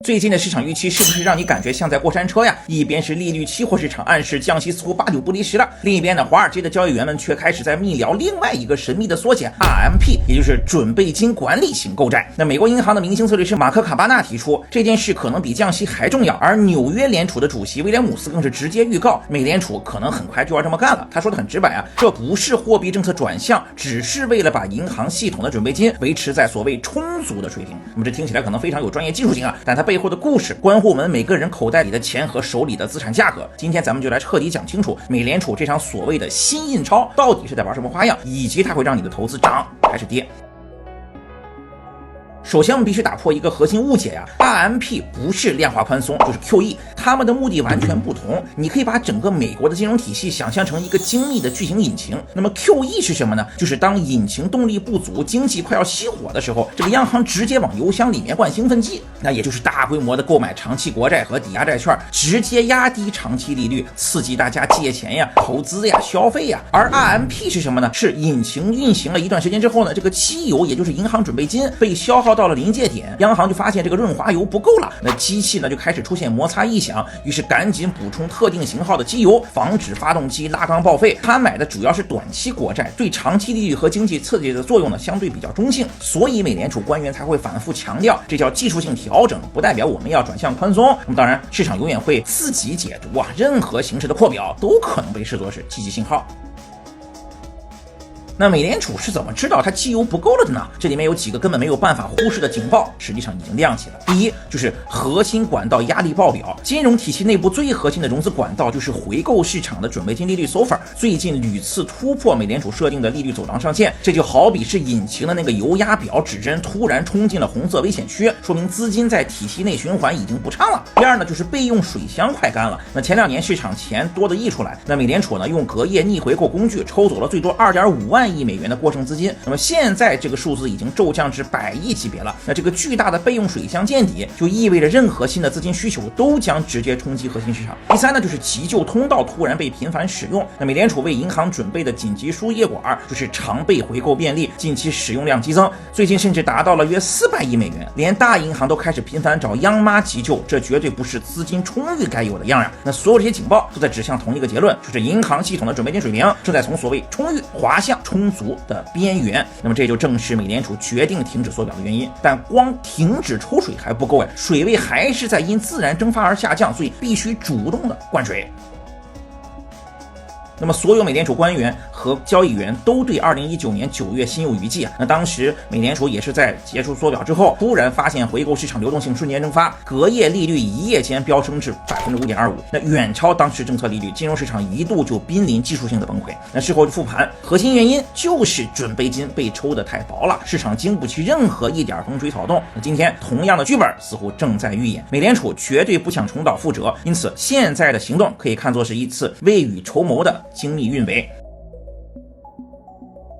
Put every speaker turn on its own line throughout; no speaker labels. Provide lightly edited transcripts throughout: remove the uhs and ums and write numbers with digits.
最近的市场预期是不是让你感觉像在过山车呀？一边是利率期货市场暗示降息似乎8-9不离10了，另一边呢，华尔街的交易员们却开始在密聊另外一个神秘的缩减 RMP， 也就是准备金管理型购债。那美国银行的明星策略师马克卡巴纳提出，这件事可能比降息还重要，而纽约联储的主席威廉姆斯更是直接预告，美联储可能很快就要这么干了。他说的很直白啊，这不是货币政策转向，只是为了把银行系统的准备金维持在所谓充足的水平。那么这听起来可能非常有专业技术性啊，但它背后的故事关乎我们每个人口袋里的钱和手里的资产价格。今天咱们就来彻底讲清楚美联储这场所谓的新印钞到底是在玩什么花样，以及它会让你的投资涨还是跌。首先我们必须打破一个核心误解呀，RMP 不是量化宽松，就是 QE， 它们的目的完全不同。你可以把整个美国的金融体系想象成一个精密的巨型引擎。那么 QE 是什么呢？就是当引擎动力不足，经济快要熄火的时候，这个央行直接往油箱里面灌兴奋剂，那也就是大规模的购买长期国债和抵押债券，直接压低长期利率，刺激大家借钱呀、投资呀、消费呀。而 RMP 是什么呢？是引擎运行了一段时间之后呢，这个机油也就是银行准备金被消耗到了临界点，央行就发现这个润滑油不够了，那机器呢就开始出现摩擦异响，于是赶紧补充特定型号的机油，防止发动机拉缸报废。他买的主要是短期国债，对长期利率和经济刺激的作用呢相对比较中性，所以美联储官员才会反复强调，这叫技术性调整，不代表我们要转向宽松。那么当然，市场永远会自己解读啊，任何形式的扩表都可能被视作是积极信号。那美联储是怎么知道它机油不够了的呢？这里面有几个根本没有办法忽视的警报，实际上已经亮起了。第一，就是核心管道压力爆表，金融体系内部最核心的融资管道就是回购市场的准备金利率 SOFR， 最近屡次突破美联储设定的利率走廊上限，这就好比是引擎的那个油压表指针突然冲进了红色危险区，说明资金在体系内循环已经不畅了。第二呢，就是备用水箱快干了。那前2年市场钱多的溢出来，那美联储呢用隔夜逆回购工具抽走了最多2.5万亿美元的过剩资金，那么现在这个数字已经骤降至100亿级别了。那这个巨大的备用水箱见底，就意味着任何新的资金需求都将直接冲击核心市场。第三呢，就是急救通道突然被频繁使用。那美联储为银行准备的紧急输液管就是常备回购便利，近期使用量激增，最近甚至达到了约400亿美元，连大银行都开始频繁找央妈急救，这绝对不是资金充裕该有的样呀。那所有这些警报都在指向同一个结论，就是银行系统的准备金水平正在从所谓充裕滑向充足的边缘。那么这就正是美联储决定停止缩表的原因。但光停止抽水还不够水位还是在因自然蒸发而下降，所以必须主动的灌水。那么所有美联储官员和交易员都对2019年9月心有余悸啊。那当时美联储也是在结束缩表之后，突然发现回购市场流动性瞬间蒸发，隔夜利率一夜间飙升至5.25%，那远超当时政策利率，金融市场一度就濒临技术性的崩溃。那事后复盘，核心原因就是准备金被抽得太薄了，市场经不起任何一点风吹草动。那今天同样的剧本似乎正在预演，美联储绝对不想重蹈覆辙，因此现在的行动可以看作是一次未雨绸缪的精密运维。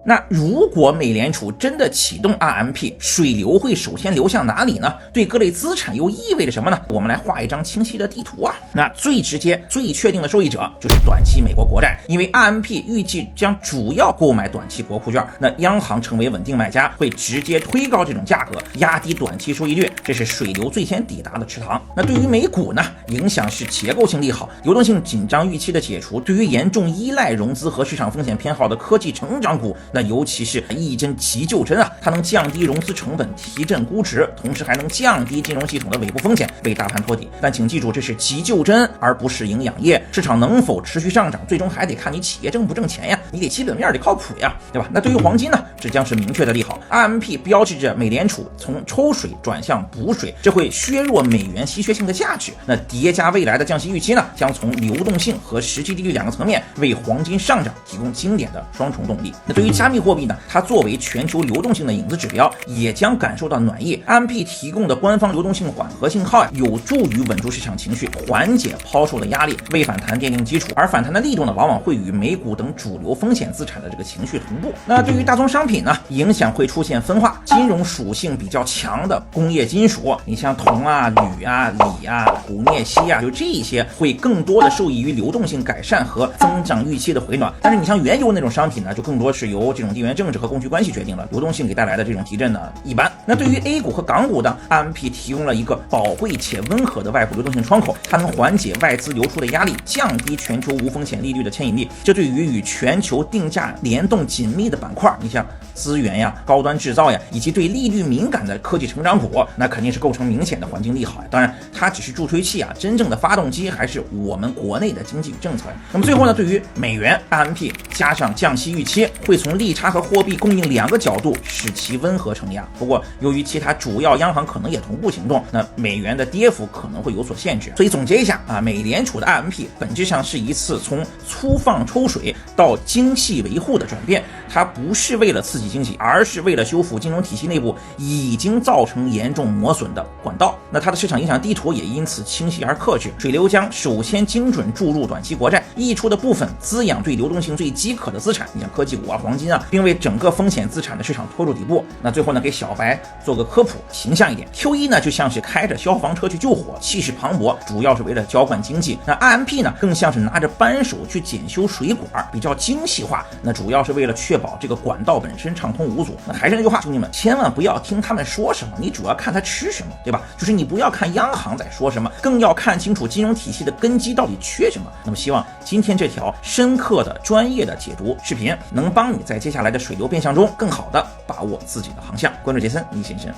那如果美联储真的启动 RMP， 水流会首先流向哪里呢？对各类资产又意味着什么呢？我们来画一张清晰的地图啊。那最直接最确定的受益者就是短期美国国债，因为 RMP 预计将主要购买短期国库券，那央行成为稳定买家，会直接推高这种价格，压低短期收益率，这是水流最先抵达的池塘。那对于美股呢，影响是结构性利好，流动性紧张预期的解除，对于严重依赖融资和市场风险偏好的科技成长股，那尤其是一针急救针啊，它能降低融资成本，提振估值，同时还能降低金融系统的尾部风险，为大盘托底。但请记住，这是急救针，而不是营养液。市场能否持续上涨，最终还得看你企业挣不挣钱呀，你得基本面得靠谱呀，对吧？那对于黄金呢，这将是明确的利好。RMP 标志着美联储从抽水转向补水，这会削弱美元稀缺性的价值。那叠加未来的降息预期呢，将从流动性和实际利率2个层面为黄金上涨提供经典的双重动力。那对于加密货币呢，它作为全球流动性的影子指标，也将感受到暖意。RMP 提供的官方流动性缓和信号有助于稳住市场情绪，缓解抛售的压力，为反弹奠定基础。而反弹的力度呢，往往会与美股等主流风险资产的这个情绪同步。那对于大宗商品呢，影响会出出现分化，金融属性比较强的工业金属，你像铜啊、铝啊、锂啊、钴镍锡啊，就这一些会更多的受益于流动性改善和增长预期的回暖。但是你像原油那种商品呢，就更多是由这种地缘政治和供需关系决定了，流动性给带来的这种提振呢一般。那对于 A 股和港股的 RMP 提供了一个宝贵且温和的外部流动性窗口，它能缓解外资流出的压力，降低全球无风险利率的牵引力。这对于与全球定价联动紧密的板块，你像资源呀、高端制造呀，以及对利率敏感的科技成长股，那肯定是构成明显的环境利好呀。当然，它只是助推器啊，真正的发动机还是我们国内的经济与政策呀。那么最后呢，对于美元 RMP 加上降息预期，会从利差和货币供应两个角度使其温和承压。不过，由于其他主要央行可能也同步行动，那美元的跌幅可能会有所限制。所以总结一下啊，美联储的 RMP 本质上是一次从粗放抽水到精细维护的转变，它不是为了刺激经济，而是为了修复金融体系内部已经造成严重磨损的管道。那它的市场影响地图也因此清晰而克制，水流将首先精准注入短期国债，溢出的部分滋养对流动性最饥渴的资产，你像科技股啊、黄金啊，并为整个风险资产的市场拖入底部。那最后呢，给小白做个科普，形象一点 ，QE 呢就像是开着消防车去救火，气势磅礴，主要是为了浇灌经济。那 RMP 呢，更像是拿着扳手去检修水管，比较精细化，那主要是为了确保这个管道本身畅通无阻。那还是那句话，兄弟们，千万不要听他们说什么，你主要看他吃什么，对吧？就是你不要看央行在说什么，更要看清楚金融体系的根基到底缺什么。那么希望今天这条深刻的专业的解读视频能帮你在接下来的水流变向中更好的把握自己的航向。关注杰森，你先生。